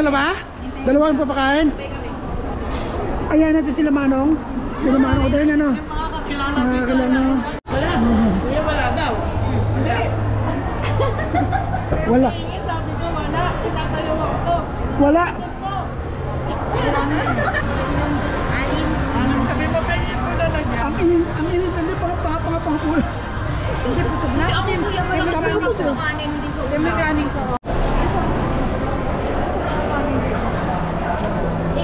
dalawa? Dalawa ang papakain? Ayan natin sila Manong. Sila Manong ko din ano? Makakilala. Wala. Kuya wala daw. Wala. Sabi ko wala. Tinatayo ako. Wala. Sabi mo kanya po na lang yan. Ang inintindi pang-pula. Hindi busog na. Ako kuya mo lang Kami ko po sir. kanin. Hindi so. Yung may kanin ko.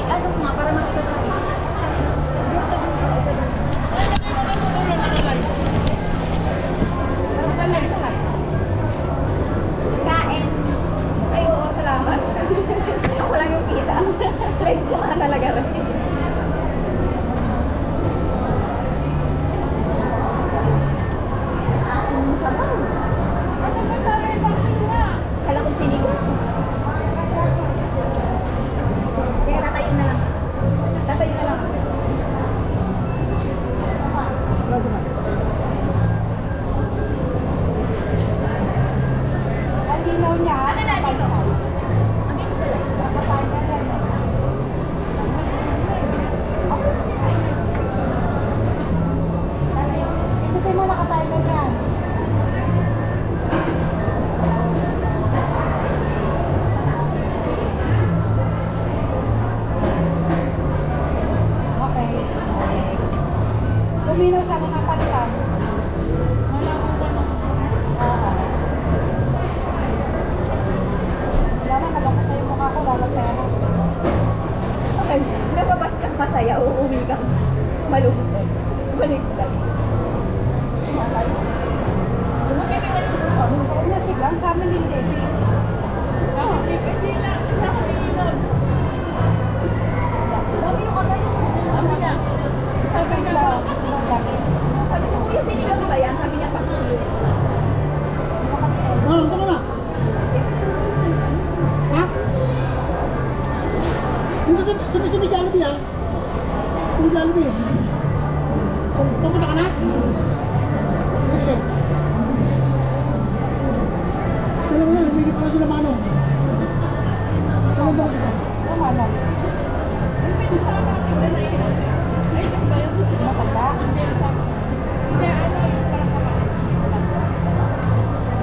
Ano nga para makita tayo. Kain. Ay, oo, salamat. Ako lang yung kita. Live ko nga talaga rin. Ang sabaw. Kala ko sinigang. Kaya tatayo na lang. Tatayo na lang. Ang linaw niya. Ano na dito? Against the light. Kapatayin na lang. Ito tayo mo nakatayin na yan. Okay. Luminaw siya kung napalitan. Wala na, malungkot na yung mukha ko, lalagyan ako. Okay, nababas kang masaya, uuwi kang malungkot. Baliktad. Huwag na sigang, sa amin hindi. Sabi ko, kuya, sinigang ba yan? Sabi niya, paksiw. Manong, saan ka na? Ha? Dito sa Jollibee ha? Sa Jollibee. Pupunta ka na? Sige. Sila mo na, lumigit pa sila Manong. Sila ba ka? Ano, Manong? Matanda? Hindi, ano, parang kamain.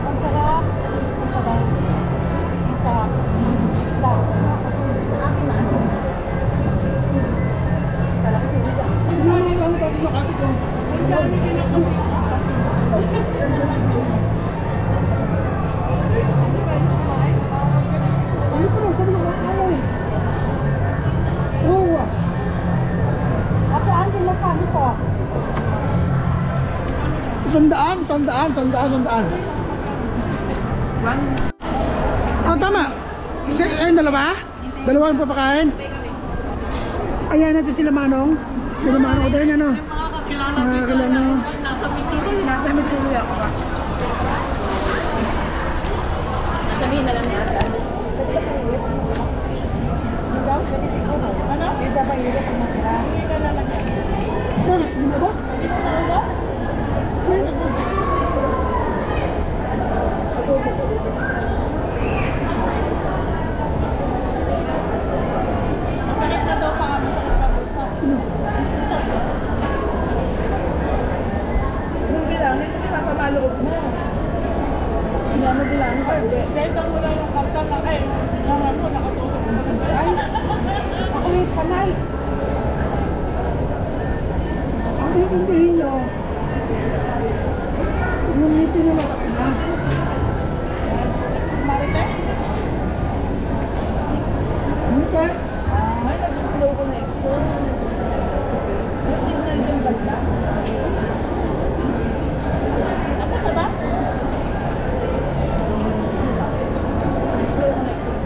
Ang sarap. Ang sarap. Ang sarap. Sa akin maasin. Parang sinigang. Manong, saan ka? Makati ko. Ang dami kinakasin. Ano pa lang? Sabi ko, ano? Oo ah. Ako, ang kinakasin ko. Sandaan. Oh, tama. Ayun, dalawa? Dalawa ang papakain? Ayan natin sila Manong. Sila Manong ko din ano? Makakilala. Nasa Mituloy ako ba? Nasabihin na lang niya. Pwede ka pangilip? Ano? Pwede sa ikaw. Ano? Pwede ka pangilip ang matira? Hindi ka lalagyan. Bakit? Hindi mo ba? Masakit na daw pa. Masakit na bulsa. Nung bilangin, kasi sasama loob mo. Hindi mo bilangin pa. Dahil mo lang yung kapta na kayo. Nangan mo, nakatulog. Ay, ako yung panay. Ang intindihin nyo. Yung ngiti nyo na kapinas. Marites? Hindi. Ay, nag-slow connection. Nag-signal yung banda. Tapos na ba? Slow connection.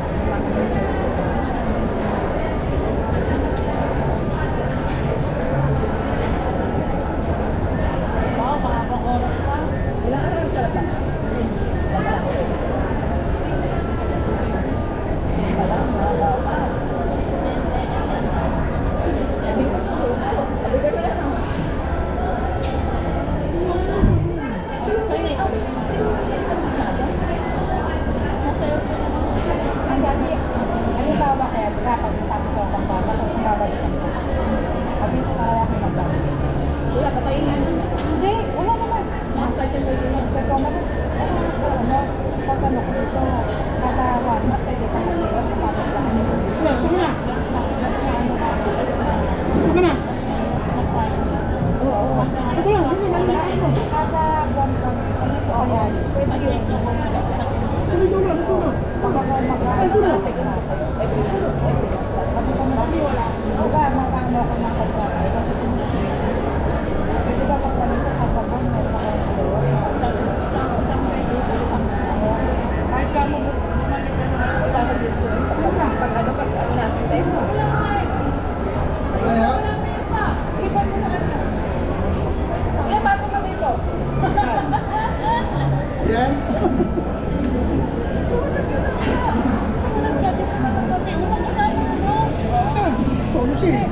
mo ako ng pagkakas. Kasi pwede ba pagkakas sa kapabon mo kahit ka mo bumalik ka naman. Isasagis ko pag ano natin tayo. Kaya? Ipan mo sa kanya. Eh, bago mo dito. Yan? Solo siya eh.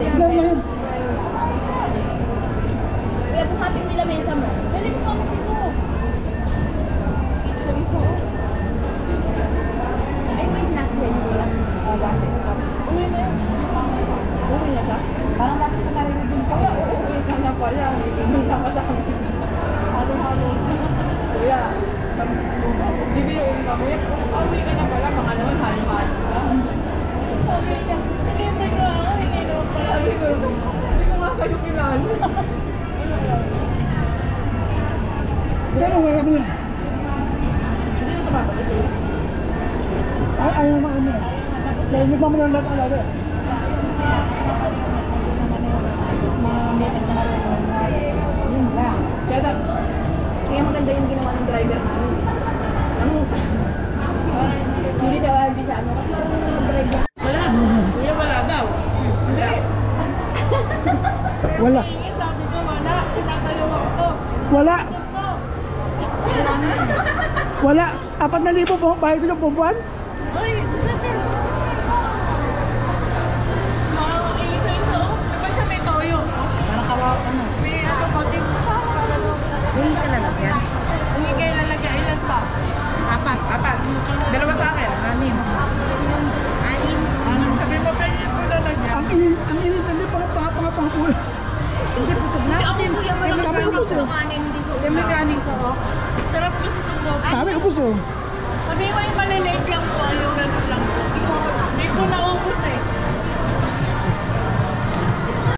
Ilan na yun? Kaya buhatin nila mesa mo. Dali mo ako dito. Chorizo. Ay, may sinasakyan niyo kuya. Dati. Uwi na yun. Uwi na siya? Parang dati sa narinig din pa. Uwi ka na pala. Uwi ka pa sa kami. Halo-halo. Kuya, bibiruin kami. Uwi ka na pala. Mga naman halo-halo ka. Sabi niya, hindi ko ako. Hindi naman pala. Sabi ko, hindi ko nga kayo kilala. Pero wala mo yun. Hindi na tumabalik eh. Ay, ayaw naman ano. Dahil hindi pa mo lang lahat alaga. Yun lang. Kaya maganda yung ginawa ng driver namin. Nangutang. Hindi siya ano. Kasi marunong na mag-drive yan. Wala. Kuya, wala daw. Wala. Wala. Sabi ko, wala. Pinakalaw ako. Wala. Wala. 4,000 po. Bayad ko ng buwan. Ay, sulat yan. Isa-isa. Kapag siya may toyo. Parang kawawa ka na. May ano ko din. Hindi ka lalagyan. Hindi kayo lalagyan. Ilan pa? 4. Dalawa sa akin. 6. Sabi mo, pwede mo lalagyan. Ang inintindi pang ulo. Hindi, busog na. Hindi ako kuya. Sabi ko busog. Kanin, hindi so. Yung mechanic ko. Sarap kasi itong goat. Sabi, ubos oh. Sabi mo yung maliliit lang po. Yung